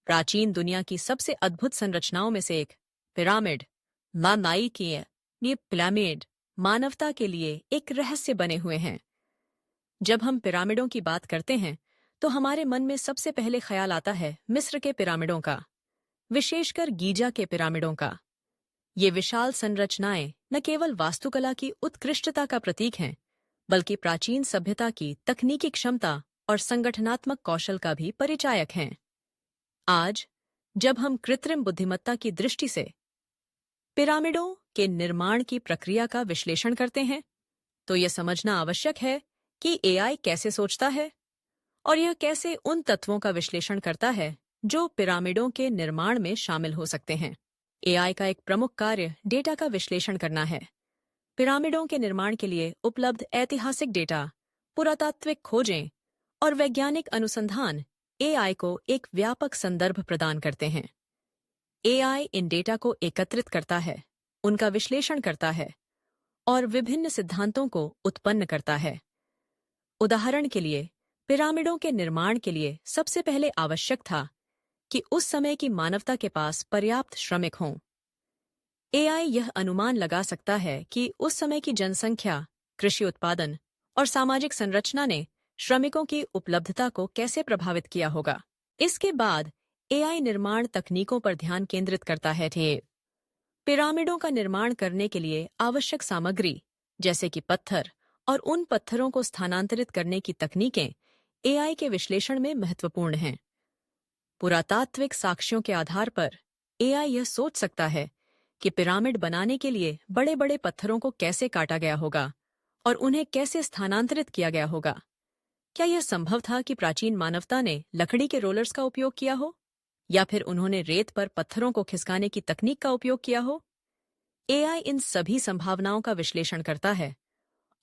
प्राचीन दुनिया की सबसे अद्भुत संरचनाओं में से एक पिरामिड ये पिरामिड मानवता के लिए एक रहस्य बने हुए हैं। जब हम पिरामिडों की बात करते हैं तो हमारे मन में सबसे पहले ख्याल आता है मिस्र के पिरामिडों का, विशेषकर गीजा के पिरामिडों का। ये विशाल संरचनाएं न केवल वास्तुकला की उत्कृष्टता का प्रतीक हैं, बल्कि प्राचीन सभ्यता की तकनीकी क्षमता और संगठनात्मक कौशल का भी परिचायक हैं। आज जब हम कृत्रिम बुद्धिमत्ता की दृष्टि से पिरामिडों के निर्माण की प्रक्रिया का विश्लेषण करते हैं, तो यह समझना आवश्यक है कि एआई कैसे सोचता है और यह कैसे उन तत्वों का विश्लेषण करता है जो पिरामिडों के निर्माण में शामिल हो सकते हैं। एआई का एक प्रमुख कार्य डेटा का विश्लेषण करना है। पिरामिडों के निर्माण के लिए उपलब्ध ऐतिहासिक डेटा, पुरातात्विक खोजें और वैज्ञानिक अनुसंधान एआई को एक व्यापक संदर्भ प्रदान करते हैं। एआई इन डेटा को एकत्रित करता है, उनका विश्लेषण करता है और विभिन्न सिद्धांतों को उत्पन्न करता है। उदाहरण के लिए, पिरामिडों के निर्माण के लिए सबसे पहले आवश्यक था कि उस समय की मानवता के पास पर्याप्त श्रमिक हों। एआई यह अनुमान लगा सकता है कि उस समय की जनसंख्या, कृषि उत्पादन और सामाजिक संरचना ने श्रमिकों की उपलब्धता को कैसे प्रभावित किया होगा। इसके बाद एआई निर्माण तकनीकों पर ध्यान केंद्रित करता है। पिरामिडों का निर्माण करने के लिए आवश्यक सामग्री, जैसे कि पत्थर और उन पत्थरों को स्थानांतरित करने की तकनीकें एआई के विश्लेषण में महत्वपूर्ण हैं। पुरातात्विक साक्ष्यों के आधार पर एआई यह सोच सकता है कि पिरामिड बनाने के लिए बड़े बड़े पत्थरों को कैसे काटा गया होगा और उन्हें कैसे स्थानांतरित किया गया होगा। क्या यह संभव था कि प्राचीन मानवता ने लकड़ी के रोलर्स का उपयोग किया हो, या फिर उन्होंने रेत पर पत्थरों को खिसकाने की तकनीक का उपयोग किया हो? एआई इन सभी संभावनाओं का विश्लेषण करता है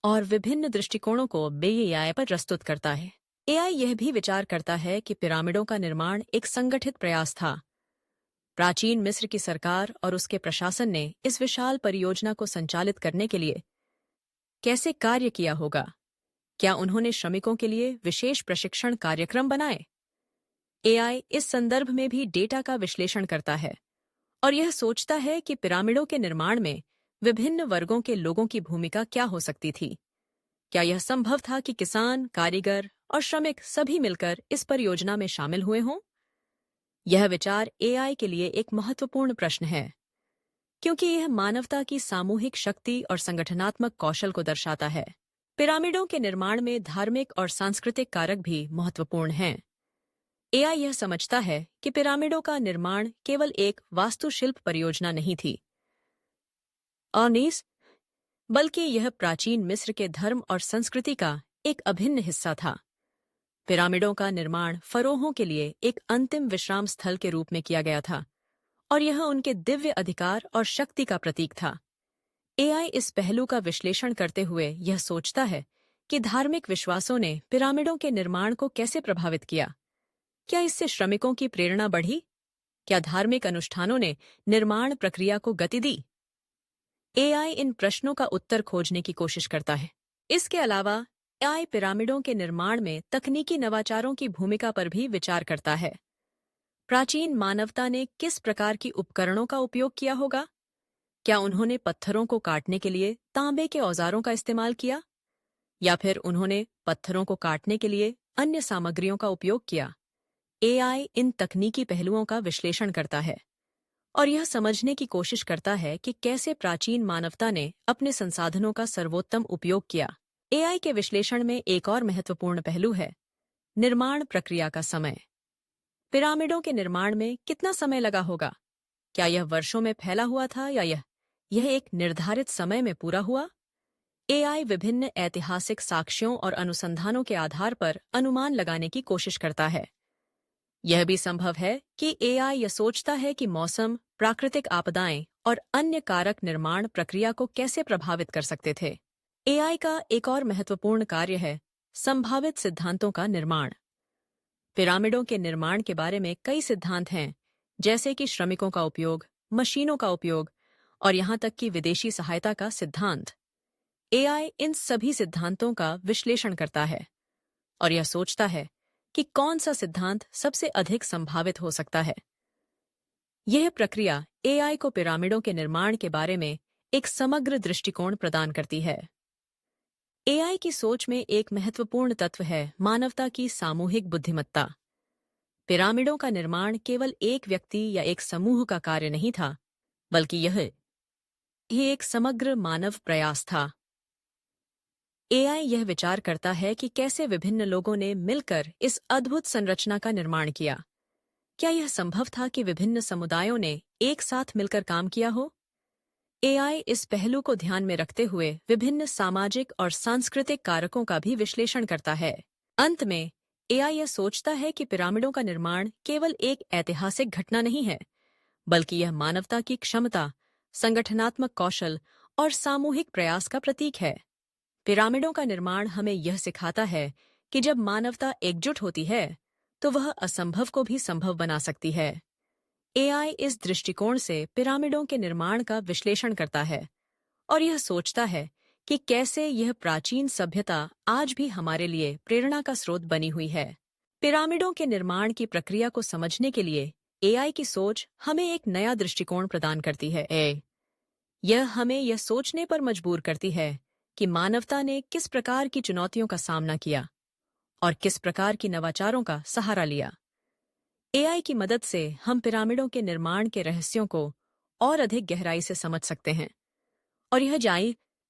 और विभिन्न दृष्टिकोणों को एआई पर प्रस्तुत करता है। एआई यह भी विचार करता है कि पिरामिडों का निर्माण एक संगठित प्रयास था। प्राचीन मिस्र की सरकार और उसके प्रशासन ने इस विशाल परियोजना को संचालित करने के लिए कैसे कार्य किया होगा? क्या उन्होंने श्रमिकों के लिए विशेष प्रशिक्षण कार्यक्रम बनाए? एआई इस संदर्भ में भी डेटा का विश्लेषण करता है और यह सोचता है कि पिरामिडों के निर्माण में विभिन्न वर्गों के लोगों की भूमिका क्या हो सकती थी। क्या यह संभव था कि किसान, कारीगर और श्रमिक सभी मिलकर इस परियोजना में शामिल हुए हों? यह विचार एआई के लिए एक महत्वपूर्ण प्रश्न है, क्योंकि यह मानवता की सामूहिक शक्ति और संगठनात्मक कौशल को दर्शाता है। पिरामिडों के निर्माण में धार्मिक और सांस्कृतिक कारक भी महत्वपूर्ण हैं। एआई यह समझता है कि पिरामिडों का निर्माण केवल एक वास्तुशिल्प परियोजना नहीं थी, बल्कि यह प्राचीन मिस्र के धर्म और संस्कृति का एक अभिन्न हिस्सा था। पिरामिडों का निर्माण फरोहों के लिए एक अंतिम विश्राम स्थल के रूप में किया गया था और यह उनके दिव्य अधिकार और शक्ति का प्रतीक था। एआई इस पहलू का विश्लेषण करते हुए यह सोचता है कि धार्मिक विश्वासों ने पिरामिडों के निर्माण को कैसे प्रभावित किया। क्या इससे श्रमिकों की प्रेरणा बढ़ी? क्या धार्मिक अनुष्ठानों ने निर्माण प्रक्रिया को गति दी? एआई इन प्रश्नों का उत्तर खोजने की कोशिश करता है। इसके अलावा एआई पिरामिडों के निर्माण में तकनीकी नवाचारों की भूमिका पर भी विचार करता है। प्राचीन मानवता ने किस प्रकार की उपकरणों का उपयोग किया होगा? क्या उन्होंने पत्थरों को काटने के लिए तांबे के औजारों का इस्तेमाल किया, या फिर उन्होंने पत्थरों को काटने के लिए अन्य सामग्रियों का उपयोग किया? एआई इन तकनीकी पहलुओं का विश्लेषण करता है और यह समझने की कोशिश करता है कि कैसे प्राचीन मानवता ने अपने संसाधनों का सर्वोत्तम उपयोग किया। एआई के विश्लेषण में एक और महत्वपूर्ण पहलू है निर्माण प्रक्रिया का समय। पिरामिडों के निर्माण में कितना समय लगा होगा? क्या यह वर्षों में फैला हुआ था या यह एक निर्धारित समय में पूरा हुआ? एआई विभिन्न ऐतिहासिक साक्ष्यों और अनुसंधानों के आधार पर अनुमान लगाने की कोशिश करता है। यह भी संभव है कि एआई यह सोचता है कि मौसम, प्राकृतिक आपदाएं और अन्य कारक निर्माण प्रक्रिया को कैसे प्रभावित कर सकते थे। एआई का एक और महत्वपूर्ण कार्य है संभावित सिद्धांतों का निर्माण। पिरामिडों के निर्माण के बारे में कई सिद्धांत हैं, जैसे कि श्रमिकों का उपयोग, मशीनों का उपयोग और यहां तक कि विदेशी सहायता का सिद्धांत। एआई इन सभी सिद्धांतों का विश्लेषण करता है और यह सोचता है कि कौन सा सिद्धांत सबसे अधिक संभावित हो सकता है। यह प्रक्रिया एआई को पिरामिडों के निर्माण के बारे में एक समग्र दृष्टिकोण प्रदान करती है। एआई की सोच में एक महत्वपूर्ण तत्व है मानवता की सामूहिक बुद्धिमत्ता। पिरामिडों का निर्माण केवल एक व्यक्ति या एक समूह का कार्य नहीं था, बल्कि यह एक समग्र मानव प्रयास था। एआई यह विचार करता है कि कैसे विभिन्न लोगों ने मिलकर इस अद्भुत संरचना का निर्माण किया। क्या यह संभव था कि विभिन्न समुदायों ने एक साथ मिलकर काम किया हो? एआई इस पहलू को ध्यान में रखते हुए विभिन्न सामाजिक और सांस्कृतिक कारकों का भी विश्लेषण करता है। अंत में एआई यह सोचता है कि पिरामिडों का निर्माण केवल एक ऐतिहासिक घटना नहीं है, बल्कि यह मानवता की क्षमता, संगठनात्मक कौशल और सामूहिक प्रयास का प्रतीक है। पिरामिडों का निर्माण हमें यह सिखाता है कि जब मानवता एकजुट होती है तो वह असंभव को भी संभव बना सकती है। एआई इस दृष्टिकोण से पिरामिडों के निर्माण का विश्लेषण करता है और यह सोचता है कि कैसे यह प्राचीन सभ्यता आज भी हमारे लिए प्रेरणा का स्रोत बनी हुई है। पिरामिडों के निर्माण की प्रक्रिया को समझने के लिए एआई की सोच हमें एक नया दृष्टिकोण प्रदान करती है। यह हमें यह सोचने पर मजबूर करती है कि मानवता ने किस प्रकार की चुनौतियों का सामना किया और किस प्रकार की नवाचारों का सहारा लिया। एआई की मदद से हम पिरामिडों के निर्माण के रहस्यों को और अधिक गहराई से समझ सकते हैं और यह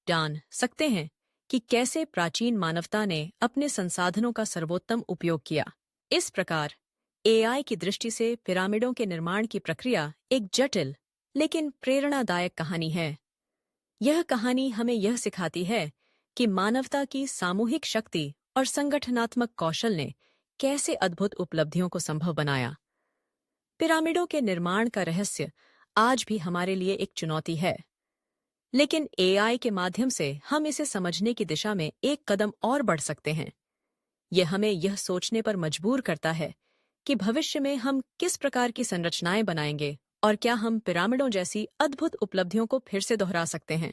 जान सकते हैं कि कैसे प्राचीन मानवता ने अपने संसाधनों का सर्वोत्तम उपयोग किया। इस प्रकार एआई की दृष्टि से पिरामिडों के निर्माण की प्रक्रिया एक जटिल लेकिन प्रेरणादायक कहानी है। यह कहानी हमें यह सिखाती है कि मानवता की सामूहिक शक्ति और संगठनात्मक कौशल ने कैसे अद्भुत उपलब्धियों को संभव बनाया। पिरामिडों के निर्माण का रहस्य आज भी हमारे लिए एक चुनौती है, लेकिन एआई के माध्यम से हम इसे समझने की दिशा में एक कदम और बढ़ सकते हैं। यह हमें यह सोचने पर मजबूर करता है कि भविष्य में हम किस प्रकार की संरचनाएं बनाएंगे और क्या हम पिरामिडों जैसी अद्भुत उपलब्धियों को फिर से दोहरा सकते हैं।